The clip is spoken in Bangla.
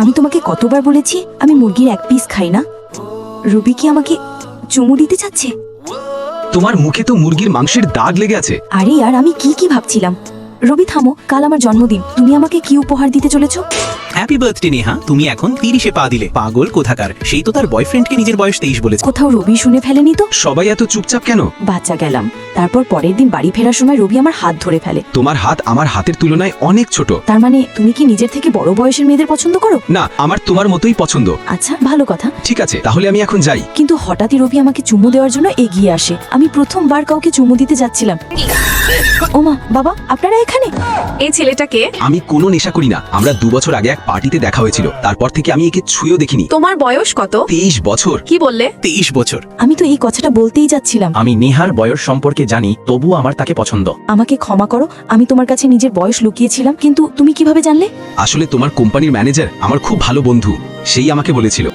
আমি তোমাকে কতবার বলেছি আমি মুরগির এক পিস খাই না। রুবি কি আমাকে চুমু দিতে চাচ্ছে? তোমার মুখে তো মুরগির মাংসের দাগ লেগে আছে। আরে আর আমি কি ভাবছিলাম। রবি থামো, কাল আমার জন্মদিন, তুমি আমাকে কি উপহার দিতে চলেছো? হ্যাপি বার্থডে নেহা, তুমি এখন 30-এ পা দিলে। পাগল কোথাকার, সেই তো তার বয়ফ্রেন্ডকে নিজের বয়স 23 বলেছে। কোথাও রবি শুনে ফেলেনি তো? সবাই এত চুপচাপ কেন? বাচ্চা গেলাম। তারপর পরের দিন বাড়ি ফেরার সময় রবি আমার হাত ধরে ফেলে। তোমার হাত আমার হাতের তুলনায় অনেক ছোট। তার মানে তুমি কি নিজের থেকে বড় বয়সের মেয়েদের পছন্দ করো? না, আমার তোমার মতোই পছন্দ। আচ্ছা, ভালো কথা। ঠিক আছে, তাহলে আমি এখন যাই। কিন্তু হঠাৎই রবি আমাকে চুমু দেওয়ার জন্য এগিয়ে আসে। আমি প্রথমবার কাউকে চুমু দিতে যাচ্ছিলাম। ওমা, বাবা আপনারা এখানে? এই ছেলেটাকে? আমি কোনো নেশা করি না। আমরা 2 বছর আগে এক পার্টিতে দেখা হয়েছিল, তারপর থেকে আমি একে ছুঁয়েও দেখিনি। তোমার বয়স কত? 23 বছর। কি বললে? 23 বছর। আমি তো এই কথাটা বলতেই যাচ্ছিলাম। আমি নেহার বয়স সম্পর্কে জানি, তবুও আমার তাকে পছন্দ। আমাকে ক্ষমা করো, আমি তোমার কাছে নিজের বয়স লুকিয়েছিলাম। কিন্তু তুমি কিভাবে জানলে? আসলে তোমার কোম্পানির ম্যানেজার আমার খুব ভালো বন্ধু, সেই আমাকে বলেছিল।